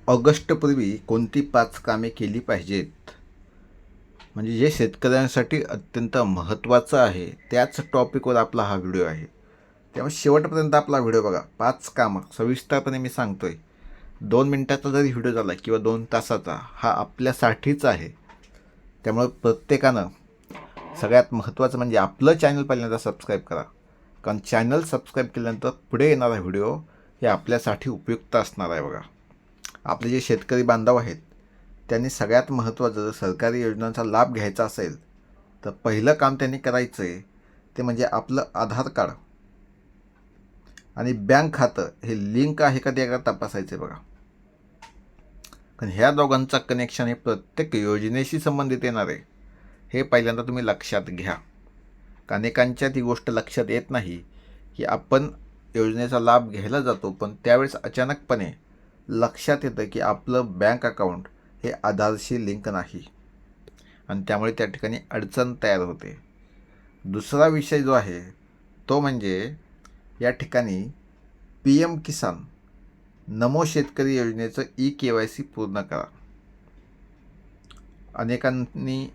ऑगस्टपूर्वी कोणती 5 कामे केली पाहिजेत? म्हणजे जे शेतकऱ्यांसाठी अत्यंत महत्त्वाचं आहे, त्याच टॉपिकवर आपला हा व्हिडिओ आहे. त्यामुळे शेवटपर्यंत आपला व्हिडिओ बघा. 5 कामं सविस्तरपणे मी सांगतोय. 2 मिनिटाचा जरी व्हिडिओ झाला किंवा 2 तासाचा, हा आपल्यासाठीच आहे. त्यामुळे प्रत्येकानं सगळ्यात महत्त्वाचं म्हणजे आपलं चॅनल पहिल्यांदा सबस्क्राईब करा. कारण चॅनल सबस्क्राईब केल्यानंतर पुढे येणारा व्हिडिओ हे आपल्यासाठी उपयुक्त असणार आहे बघा. आपले जे शेतकरी बांधव आहेत, त्यांनी सगळ्यात महत्त्वाचं जर सरकारी योजनांचा लाभ घ्यायचा असेल तर पहिलं काम त्यांनी करायचं आहे ते म्हणजे आपलं आधार कार्ड आणि बँक खातं हे लिंक आहे का ते एकदा तपासायचं आहे बघा. कारण ह्या दोघांचा कनेक्शन हे प्रत्येक योजनेशी संबंधित येणार आहे. हे पहिल्यांदा तुम्ही लक्षात घ्या. अनेकांच्या ती गोष्ट लक्षात येत नाही की आपण योजनेचा लाभ घ्यायला जातो, पण त्यावेळेस अचानकपणे लक्षात येतं की आपलं बँक अकाउंट हे आधारशी लिंक नाही आणि त्यामुळे त्या ठिकाणी अडचण तयार होते. दुसरा विषय जो आहे तो म्हणजे या ठिकाणी PM किसान नमो शेतकरी योजनेचं eKYC पूर्ण करा. अनेकांनी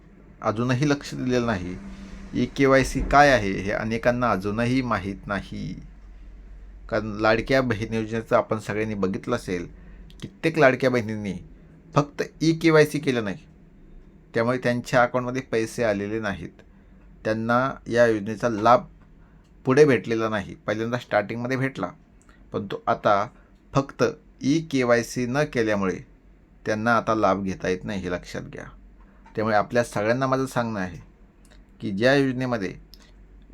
अजूनही लक्ष दिलेलं नाही. eKYC काय आहे हे अनेकांना अजूनही माहीत नाही. कारण लाडक्या बहीण योजनेचं आपण सगळ्यांनी बघितलं असेल, कित्येक लाडक्या बहिणींनी फक्त eKYC केलं नाही, त्यामुळे त्यांच्या अकाउंटमध्ये पैसे आलेले नाहीत. त्यांना या योजनेचा लाभ पुढे भेटलेला नाही. पहिल्यांदा स्टार्टिंगमध्ये भेटला, पण तो आता फक्त eKYC न केल्यामुळे त्यांना आता लाभ घेता येत नाही, हे लक्षात घ्या. त्यामुळे आपल्या सगळ्यांना माझं सांगणं आहे की ज्या योजनेमध्ये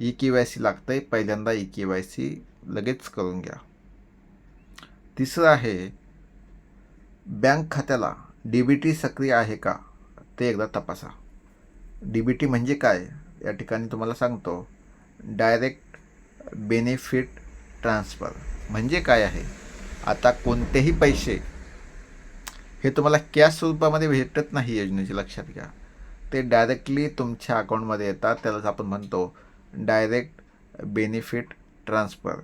eKYC लागतं आहे, पहिल्यांदा eKYC लगेच करून घ्या. तिसरं आहे, बँक खात्याला DBT सक्रिय आहे का ते एकदा तपासा. DBT म्हणजे काय या ठिकाणी तुम्हाला सांगतो. डायरेक्ट बेनिफिट ट्रान्सफर म्हणजे काय आहे. आता कोणतेही पैसे हे तुम्हाला कॅश स्वरूपामध्ये भेटत नाही योजनेचे, लक्षात घ्या. ते डायरेक्टली तुमच्या अकाउंटमध्ये येतात. त्यालाच आपण म्हणतो डायरेक्ट बेनिफिट ट्रान्सफर.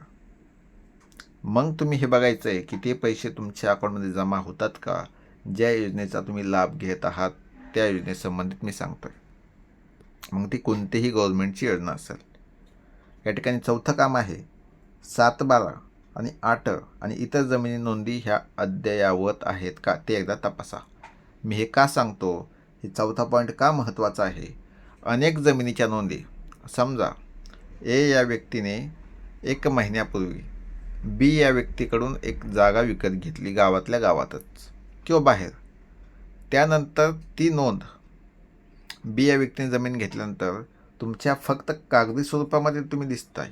मग तुम्ही हे बघायचं आहे की ते पैसे तुमच्या अकाउंटमध्ये जमा होतात का. ज्या योजनेचा तुम्ही लाभ घेत आहात त्या योजनेसंबंधित मी सांगतो आहे. मग ती कोणतीही गव्हर्नमेंटची योजना असेल. या ठिकाणी चौथं काम आहे, 7/12 आणि 8 आणि इतर जमिनी नोंदी ह्या अद्ययावत आहेत का ते एकदा तपासा. मी हे का सांगतो, हे चौथा पॉईंट का महत्त्वाचा आहे. अनेक जमिनीच्या नोंदी, समजा A या व्यक्तीने 1 महिन्यापूर्वी B या व्यक्तीकडून एक जागा विकत घेतली गावातल्या गावातच किंवा बाहेर. त्यानंतर ती नोंद B या व्यक्तीने जमीन घेतल्यानंतर तुमच्या फक्त कागदी स्वरूपामध्ये तुम्ही दिसताय,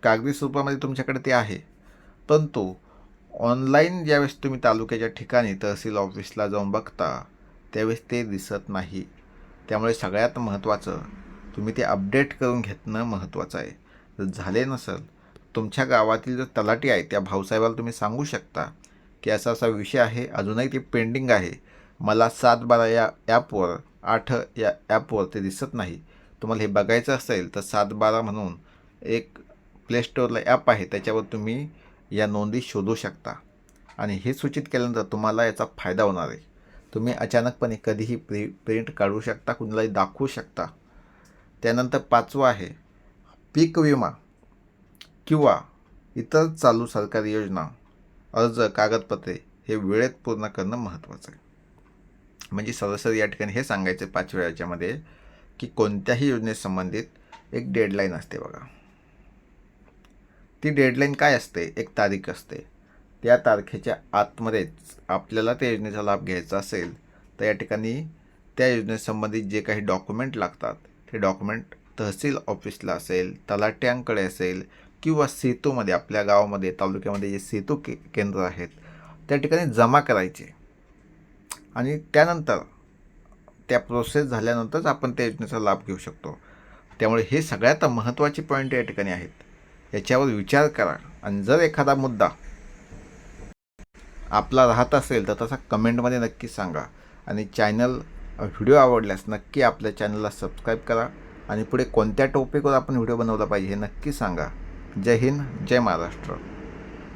कागदी स्वरूपामध्ये तुमच्याकडे ते आहे, परंतु ऑनलाईन ज्यावेळेस तुम्ही तालुक्याच्या ठिकाणी तहसील ऑफिसला जाऊन बघता त्यावेळेस ते दिसत नाही. त्यामुळे सगळ्यात महत्त्वाचं तुम्ही ते अपडेट करून घेणं महत्त्वाचं आहे. जर झाले नसेल, तुमच्या गावातील जो तलाठी आहे त्या भाऊसाहेबाला तुम्ही सांगू शकता की असा असा विषय आहे, अजूनही ते पेंडिंग आहे. मला 7/12 या ॲपवर, 8 या ॲपवर ते दिसत नाही. तुम्हाला हे बघायचं असेल तर 7/12 म्हणून एक प्ले स्टोअरला ॲप आहे, त्याच्यावर तुम्ही या नोंदी शोधू शकता आणि हे सूचित केल्यानंतर तुम्हाला याचा फायदा होणार आहे. तुम्ही अचानकपणे कधीही प्रिंट काढू शकता, कुणालाही दाखवू शकता. त्यानंतर 5वं आहे, पीक विमा किंवा इतर चालू सरकारी योजना अर्ज कागदपत्रे हे वेळेत पूर्ण करणं महत्त्वाचं आहे. म्हणजे सरासरी या ठिकाणी हे सांगायचं 5व्या याच्यामध्ये की कोणत्याही योजनेसंबंधित एक डेडलाईन असते बघा. ती डेडलाईन काय असते, एक तारीख असते. त्या तारखेच्या आतमध्येच आपल्याला त्या योजनेचा लाभ घ्यायचा असेल तर या ठिकाणी त्या योजनेसंबंधित जे काही डॉक्युमेंट लागतात ते डॉक्युमेंट तहसील ऑफिसला असेल, तलाट्यांकडे असेल किंवा सेतूमध्ये, आपल्या गावामध्ये तालुक्यामध्ये जे सेतू केंद्र आहेत त्या ठिकाणी जमा करायचे आणि त्यानंतर त्या प्रोसेस झाल्यानंतरच आपण त्या योजनेचा लाभ घेऊ शकतो. त्यामुळे हे सगळ्यात महत्त्वाचे पॉईंट या ठिकाणी आहेत. याच्यावर विचार करा आणि जर एखादा मुद्दा आपला राहत असेल तर तसा कमेंटमध्ये नक्की सांगा आणि व्हिडिओ आवडल्यास नक्की आपल्या चॅनलला सबस्क्राईब करा आणि पुढे कोणत्या टॉपिकवर आपण व्हिडिओ बनवला पाहिजे हे नक्की सांगा. जय हिंद, जय महाराष्ट्र.